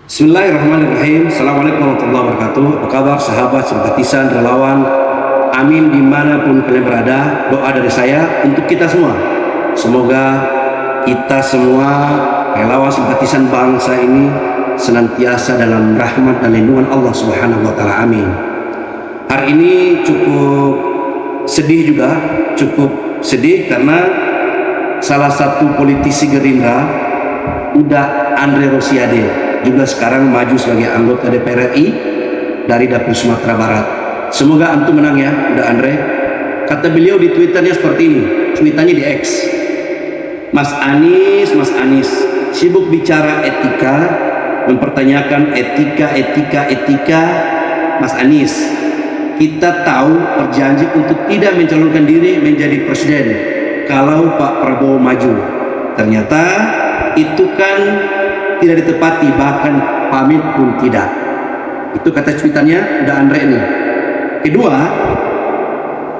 Bismillahirrahmanirrahim. Assalamualaikum warahmatullahi wabarakatuh. Apa kabar sahabat, simpatisan, relawan? Amin dimanapun kalian berada. Doa dari saya untuk kita semua. Semoga kita semua relawan simpatisan bangsa ini senantiasa dalam rahmat dan lindungan Allah Subhanahu wa taala. Amin. Hari ini cukup sedih juga, cukup sedih karena salah satu politisi Gerindra, Uda Andre Rosiade, juga sekarang maju sebagai anggota DPR RI dari dapil Sumatera Barat. Semoga antum menang ya, Uda Andre. Kata beliau di Twitternya seperti ini, tweetannya di X. Mas Anies sibuk bicara etika, mempertanyakan etika. Mas Anies, kita tahu berjanji untuk tidak mencalonkan diri menjadi presiden kalau Pak Prabowo maju. Ternyata itu kan tidak ditepati, bahkan pamit pun tidak. Itu kata cuitannya udah Andre ini. Kedua,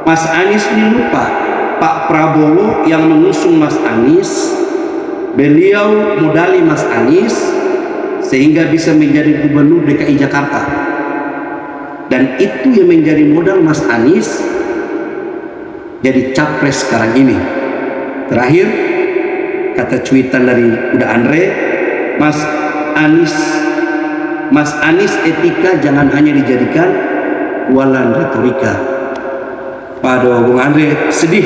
Mas Anies ini lupa Pak Prabowo yang mengusung Mas Anies, beliau modali Mas Anies sehingga bisa menjadi gubernur DKI Jakarta, dan itu yang menjadi modal Mas Anies jadi capres sekarang ini. Terakhir, kata cuitan dari udah Andre, Mas Anies etika jangan hanya dijadikan walan retorika. Pada Bung Andre, sedih,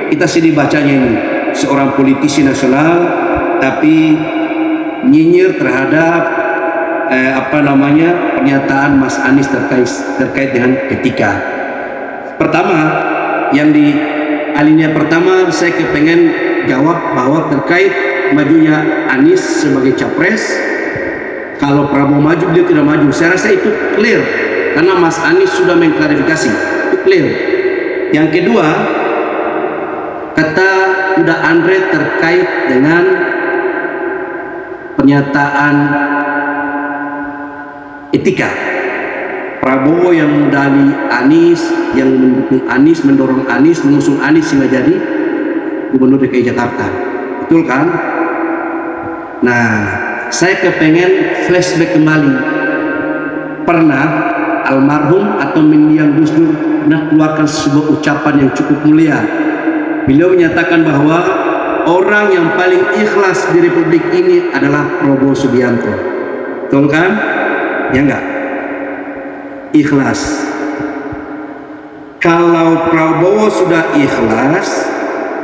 kita sedih bacanya ini. Seorang politisi nasional tapi nyinyir terhadap pernyataan Mas Anies terkait dengan etika. Pertama, yang di alinea pertama saya kepengen jawab bahwa terkait majunya Anies sebagai capres, kalau Prabowo maju beliau tidak maju, saya rasa itu clear karena Mas Anies sudah mengklarifikasi, itu clear. Yang kedua, kata udah Andre terkait dengan pernyataan etika, Prabowo yang modali Anies, yang mendukung Anies, mendorong Anies, mengusung Anies sehingga jadi gubernur DKI Jakarta, betul kan? Nah, saya kepengen flashback kembali. Pernah almarhum atau mendiang Gus Dur pernah keluarkan sebuah ucapan yang cukup mulia. Beliau menyatakan bahwa orang yang paling ikhlas di Republik ini adalah Prabowo Subianto. Betul kan? Ya enggak? Ikhlas. Kalau Prabowo sudah ikhlas,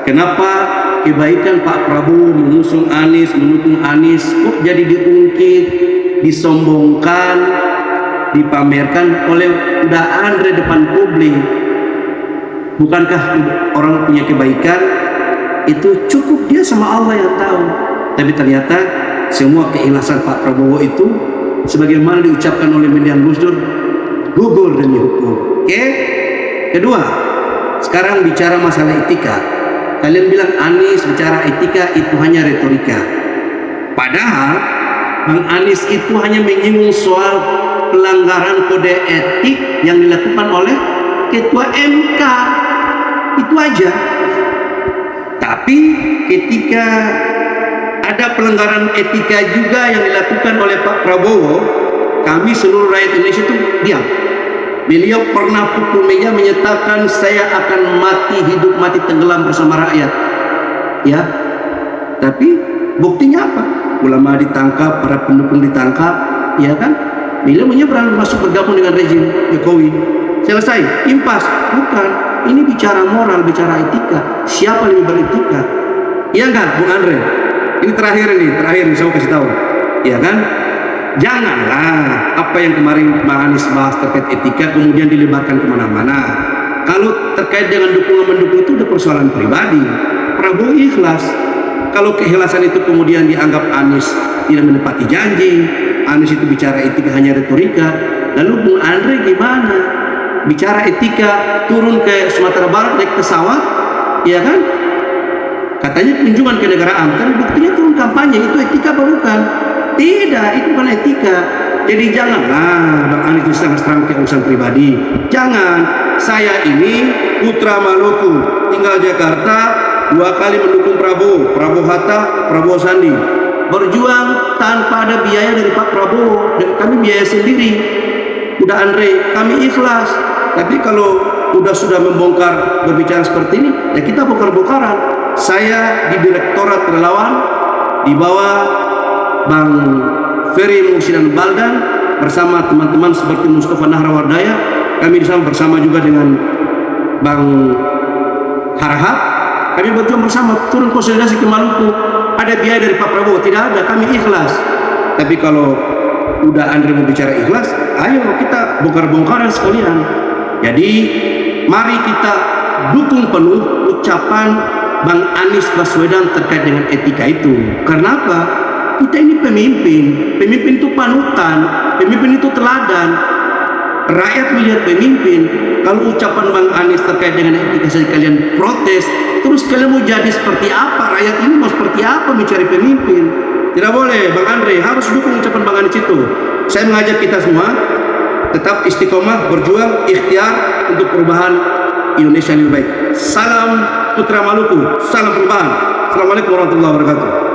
kenapa kebaikan Pak Prabowo mengusung Anies, mendukung Anies kok jadi diungkit, disombongkan, dipamerkan oleh udah Andre depan publik? Bukankah orang punya kebaikan itu cukup dia sama Allah yang tahu? Tapi ternyata semua keikhlasan Pak Prabowo itu sebagaimana diucapkan oleh mendiang Gus Dur, gugur demi hukum. Oke? Kedua, sekarang bicara masalah etika. Kalian bilang Anies bicara etika itu hanya retorika. Padahal Bang Anies itu hanya menyinggung soal pelanggaran kode etik yang dilakukan oleh Ketua MK. Itu aja. Tapi ketika ada pelanggaran etika juga yang dilakukan oleh Pak Prabowo, kami seluruh rakyat Indonesia itu diam. Beliau pernah pukul meja menyatakan saya akan mati hidup mati tenggelam bersama rakyat. Ya. Tapi buktinya apa? Ulama ditangkap, para pendukung ditangkap, ya kan? Beliau menyeberang masuk bergabung dengan rezim Jokowi. Selesai, impas. Bukan. Ini bicara moral, bicara etika. Siapa lebih beretika? Iya enggak, Bung Andre? Ini terakhir saya mau kasih tahu. Ya kan? Janganlah apa yang kemarin Bang Anies bahas terkait etika kemudian dilebarkan kemana-mana. Kalau terkait dengan dukungan-mendukung itu udah persoalan pribadi. Prabowo ikhlas. Kalau keikhlasan itu kemudian dianggap Anies tidak menepati janji, Anies itu bicara etika hanya retorika, lalu Bung Andre gimana? Bicara etika turun ke Sumatera Barat naik pesawat, ya kan? Katanya kunjungan ke negaraan, tapi buktinya turun kampanye, itu etika apa bukan? Tidak, itu bukan etika. Jadi janganlah Bang Anies diserang-serang ke urusan pribadi. Jangan. Saya ini putra Maluku, tinggal Jakarta, 2 kali mendukung Prabowo Hatta, Prabowo Sandi. berjuang tanpa ada biaya dari Pak Prabowo, dan kami biaya sendiri. Udah Andre, kami ikhlas. Tapi kalau sudah membongkar berbicara seperti ini, ya kita bongkar-bongkaran. Saya di Direktorat Relawan di bawah Bang Ferry Mursidan Baldan bersama teman-teman seperti Mustafa Nahrawardaya, kami di sana bersama juga dengan Bang Harahap, kami berjuang bersama turun konsolidasi ke Maluku. Ada biaya dari Pak Prabowo? Tidak ada, kami ikhlas. Tapi kalau udah Andre mau bicara ikhlas, ayo kita bongkar-bongkaran sekalian. Jadi mari kita dukung penuh ucapan Bang Anies Baswedan terkait dengan etika itu. Karena apa? Kita ini pemimpin itu panutan, pemimpin itu teladan. Rakyat melihat pemimpin. Kalau ucapan Bang Anies terkait dengan etika saja kalian protes, terus kalian mau jadi seperti apa? Rakyat ini mau seperti apa mencari pemimpin? Tidak boleh, Bang Andre, harus dukung ucapan Bang Anies itu. Saya mengajak kita semua tetap istiqomah, berjuang, ikhtiar untuk perubahan Indonesia yang lebih baik. Salam Putra Maluku, salam perubahan. Assalamualaikum warahmatullahi wabarakatuh.